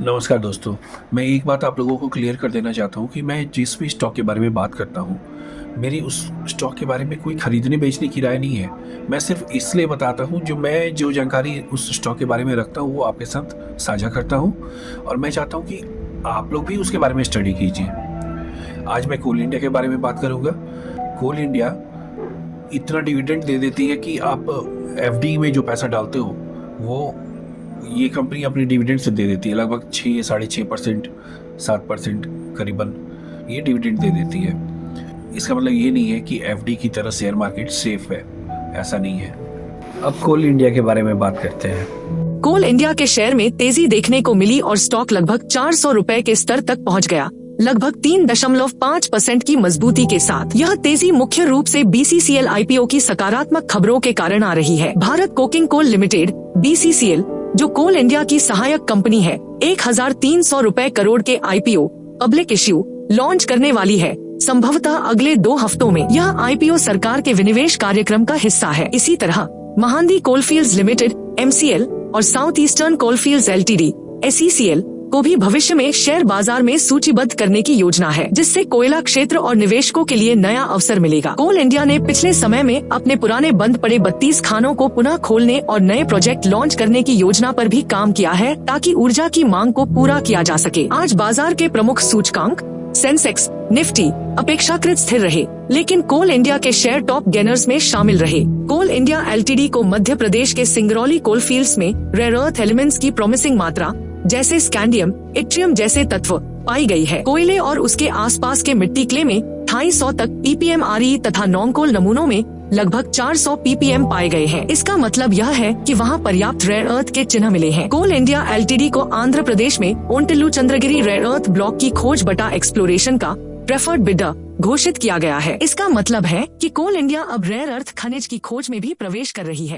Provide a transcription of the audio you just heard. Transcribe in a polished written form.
नमस्कार दोस्तों। मैं एक बात आप लोगों को क्लियर कर देना चाहता हूँ कि मैं जिस भी स्टॉक के बारे में बात करता हूँ, मेरी उस स्टॉक के बारे में कोई खरीदने बेचने की राय नहीं है। मैं सिर्फ इसलिए बताता हूँ जो जानकारी उस स्टॉक के बारे में रखता हूँ वो आपके साथ साझा करता हूँ, और मैं चाहता हूँ कि आप लोग भी उसके बारे में स्टडी कीजिए। आज मैं कोल इंडिया के बारे में बात करूँगा। कोल इंडिया इतना डिविडेंड दे देती है कि आप एफडी में जो पैसा डालते हो वो ये कंपनी अपनी डिविडेंड से दे देती है। लगभग 6-6.5%, 7% करीबन ये डिविडेंड दे देती है। इसका मतलब ये नहीं है कि एफडी की तरह शेयर मार्केट सेफ है, ऐसा नहीं है। अब कोल इंडिया के बारे में बात करते हैं। कोल इंडिया के शेयर में तेजी देखने को मिली और स्टॉक लगभग 400 रुपए के स्तर तक पहुंच गया, लगभग 3.5% की मजबूती के साथ। यह तेजी मुख्य रूप से BCCL IPO की सकारात्मक खबरों के कारण आ रही है। Bharat coking coal limited BCCL, जो कोल इंडिया की सहायक कंपनी है, 1300 रुपए करोड़ के IPO पब्लिक इश्यू लॉन्च करने वाली है। संभवतः अगले 2 हफ्तों में यह IPO सरकार के विनिवेश कार्यक्रम का हिस्सा है। इसी तरह महांदी कोलफील्ड्स लिमिटेड MCL और south eastern coalfields LTD SECL को भी भविष्य में शेयर बाजार में सूचीबद्ध करने की योजना है, जिससे कोयला क्षेत्र और निवेशकों के लिए नया अवसर मिलेगा। कोल इंडिया ने पिछले समय में अपने पुराने बंद पड़े 32 खानों को पुनः खोलने और नए प्रोजेक्ट लॉन्च करने की योजना पर भी काम किया है, ताकि ऊर्जा की मांग को पूरा किया जा सके। आज बाजार के प्रमुख सूचकांक सेंसेक्स, निफ्टी अपेक्षाकृत स्थिर रहे, लेकिन कोल इंडिया के शेयर टॉप गेनर्स में शामिल रहे। कोल इंडिया LTD को मध्य प्रदेश के सिंगरौली कोलफील्ड्स में रेयर अर्थ एलिमेंट्स की प्रॉमिसिंग मात्रा जैसे स्कैंडियम, इट्रियम जैसे तत्व पाई गई है। कोयले और उसके आसपास के मिट्टी क्ले में 250 तक ppm RE तथा नॉन-कोल नमूनों में लगभग 400 ppm पाए गए हैं। इसका मतलब यह है कि वहां पर्याप्त रेयर अर्थ के चिन्ह मिले हैं। कोल इंडिया LTD को आंध्र प्रदेश में ओंटिल्लू चंद्रगिरी रेयर अर्थ ब्लॉक की खोज बटा एक्सप्लोरेशन का प्रेफर्ड बिडर घोषित किया गया है। इसका मतलब है कि कोल इंडिया अब रेयर अर्थ खनिज की खोज में भी प्रवेश कर रही है।